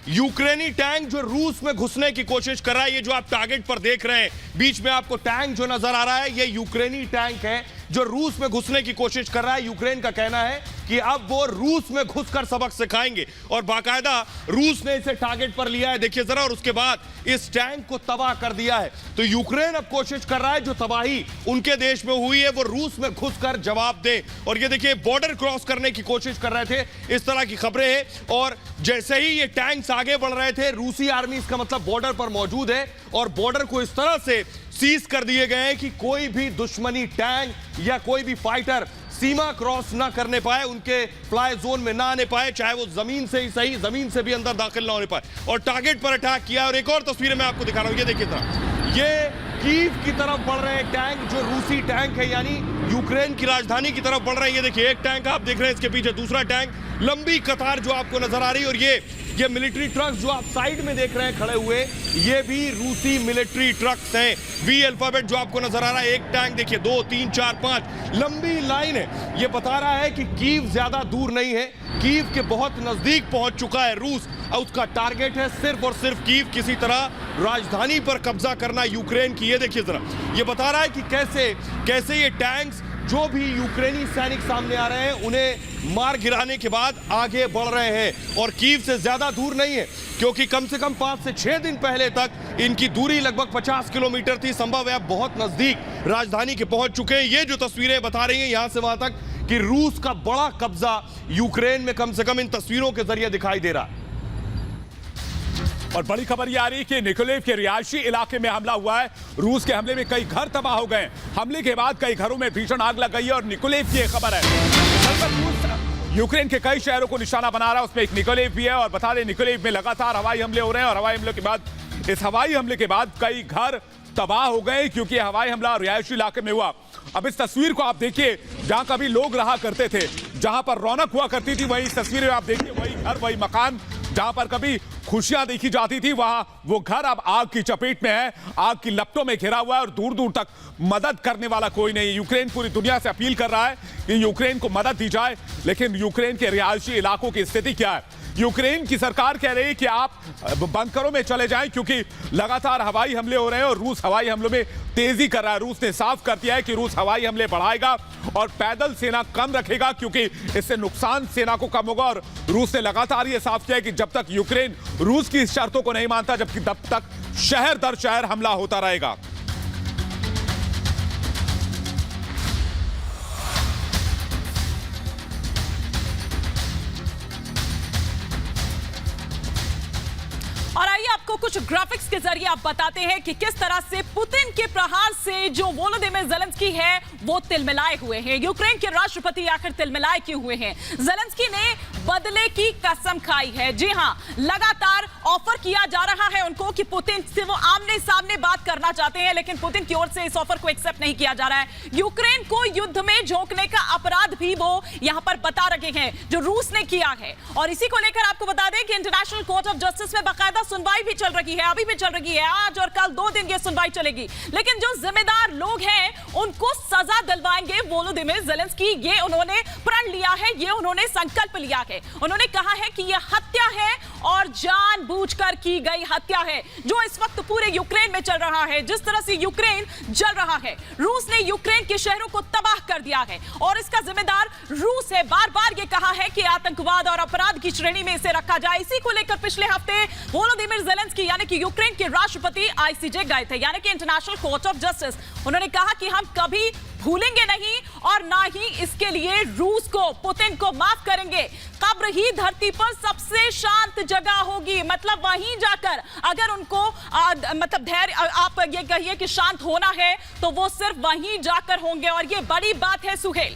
यूक्रेनी टैंक जो रूस में घुसने की कोशिश कर रहा है। ये जो आप टारगेट पर देख रहे हैं, बीच में आपको टैंक जो नजर आ रहा है, ये यूक्रेनी टैंक है जो रूस में घुसने की कोशिश कर रहा है। यूक्रेन का कहना है कि अब वो रूस में घुसकर सबक सिखाएंगे और बाकायदा रूस ने इसे टारगेट पर लिया है, देखिए जरा, और उसके बाद इस टैंक को तबाह कर दिया है। तो यूक्रेन अब कोशिश कर रहा है जो तबाही उनके देश में हुई है वो रूस में घुसकर जवाब दे। और ये देखिए बॉर्डर क्रॉस करने की कोशिश कर रहे थे, इस तरह की खबरें हैं। और जैसे ही ये टैंक्स आगे बढ़ रहे थे, रूसी आर्मी, इसका मतलब बॉर्डर पर मौजूद है और बॉर्डर को इस तरह से सीज कर दिए गए हैं कि कोई भी दुश्मनी टैंक या कोई भी फाइटर सीमा क्रॉस ना करने पाए, उनके फ्लाई जोन में ना आने पाए, चाहे वो जमीन से ही सही, जमीन से भी अंदर दाखिल ना होने पाए। और टारगेट पर अटैक किया। और एक और तस्वीरें मैं आपको दिखा रहा हूं, ये देखिए जरा, ये कीव की तरफ बढ़ रहे हैं टैंक, जो रूसी टैंक है, यानी यूक्रेन की राजधानी की तरफ बढ़ रहे हैं। ये देखिए एक टैंक आप देख रहे हैं, इसके पीछे दूसरा टैंक, लंबी कतार जो आपको नजर आ रही है। और ये मिलिट्री ट्रक जो आप साइड में देख रहे हैं खड़े हुए, ये भी रूसी मिलिट्री ट्रक्स हैं। वी अल्फाबेट जो आपको नजर आ रहा है, एक टैंक देखिए, 2 3 4 5 लंबी लाइन है। ये बता रहा है कि कीव ज्यादा दूर नहीं है, कीव के बहुत नजदीक पहुंच चुका है रूस। और उसका टारगेट है सिर्फ और सिर्फ कीव, किसी तरह राजधानी पर कब्जा करना यूक्रेन की। ये देखिए जरा, ये बता रहा है कि कैसे ये टैंक्स जो भी यूक्रेनी सैनिक सामने आ रहे हैं उन्हें मार गिराने के बाद आगे बढ़ रहे हैं। और कीव से ज्यादा दूर नहीं है, क्योंकि कम से कम 5 से 6 दिन पहले तक इनकी दूरी लगभग 50 किलोमीटर थी। संभव है अब बहुत नजदीक राजधानी के पहुंच चुके हैं। ये जो तस्वीरें बता रही हैं यहां से वहां तक कि रूस का बड़ा कब्जा यूक्रेन में कम से कम इन तस्वीरों के जरिए दिखाई दे रहा है। और बड़ी खबर ये आ रही है कि निकोलेव के रिहायशी इलाके में हमला हुआ है। रूस के हमले में कई घर तबाह हो गए। हमले के बाद कई घरों में भीषण आग लग गई है और निकोलेव की एक खबर है। यूक्रेन के कई शहरों को निशाना बना रहा है, उसमें एक निकोलेव भी है। और बता दें, निकोलेव में लगातार हवाई हमले हो रहे हैं और हवाई हमले के बाद, इस हवाई हमले के बाद कई घर तबाह हो गए, क्योंकि हवाई हमला रिहायशी इलाके में हुआ। अब इस तस्वीर को आप देखिए, जहां कभी लोग रहा करते थे, जहां पर रौनक हुआ करती थी, वही तस्वीरें आप देखिए, वही घर, वही मकान, जहां पर कभी खुशियां देखी जाती थी, वहां वो घर अब आग की चपेट में है, आग की लपटों में घिरा हुआ है और दूर दूर तक मदद करने वाला कोई नहीं। यूक्रेन पूरी दुनिया से अपील कर रहा है कि यूक्रेन को मदद दी जाए, लेकिन यूक्रेन के रिहायशी इलाकों की स्थिति क्या है? यूक्रेन की सरकार कह रही है कि आप बंकरों में चले जाएं, क्योंकि लगातार हवाई हमले हो रहे हैं और रूस हवाई हमलों में तेजी कर रहा है। रूस ने साफ कर दिया है कि रूस हवाई हमले बढ़ाएगा और पैदल सेना कम रखेगा, क्योंकि इससे नुकसान सेना को कम होगा। और रूस ने लगातार यह साफ किया है कि जब तक यूक्रेन रूस की शर्तों को नहीं मानता, जबकि तब तक शहर दर शहर हमला होता रहेगा। और आइए आपको कुछ ग्राफिक्स के जरिए आप बताते हैं कि किस तरह से पुतिन के प्रहार से जो वोलोदिमीर ज़ेलेंस्की है वो तिलमिलाए हुए हैं। यूक्रेन के राष्ट्रपति आखिर तिलमिलाए क्यों हुए हैं? ज़ेलेंस्की ने बदले की कसम खाई है। जी हां, लगातार ऑफर किया जा रहा है उनको कि पुतिन से वो आमने सामने बात करना चाहते हैं, लेकिन पुतिन की ओर से इस ऑफर को एक्सेप्ट नहीं किया जा रहा है। यूक्रेन को युद्ध में झोंकने का अपराध भी वो यहां पर बता रखे हैं जो रूस ने किया है। और इसी को लेकर आपको बता दें कि इंटरनेशनल कोर्ट ऑफ जस्टिस में बाकायदा सुनवाई भी चल रही है, अभी भी चल रही है। आज और कल 2 दिन ये सुनवाई चलेगी, लेकिन जो जिम्मेदार लोग हैं उनको सजा दिलवाएंगे वोलोदिमीर ज़ेलेंस्की। ये उन्होंने प्रण लिया है, ये उन्होंने संकल्प लिया है। उन्होंने कहा है कि यह हत्या है और जानबूझकर की गई हत्या है, जो इस वक्त पूरे यूक्रेन में चल रहा है। जिस तरह से यूक्रेन जल रहा है, रूस ने यूक्रेन के शहरों को तबाह कर दिया है और इसका जिम्मेदार रूस है। बार बार ये कहा है कि आतंकवाद और अपराध की श्रेणी में इसे रखा जाए। इसी को लेकर पिछले हफ्ते वोलोदिमीर ज़ेलेंस्की यानी कि यूक्रेन के राष्ट्रपति आईसीजे गए थे, यानी कि इंटरनेशनल कोर्ट ऑफ जस्टिस। उन्होंने कहा कि हम कभी भूलेंगे नहीं और ना ही इसके लिए रूस को, पुतिन को माफ करेंगे। कब्र ही धरती पर सबसे शांत जगह होगी, मतलब वहीं जाकर अगर उनको मतलब धैर्य, आप ये कहिए कि शांत होना है, तो वो सिर्फ वहीं जाकर होंगे। और ये बड़ी बात है सुहेल।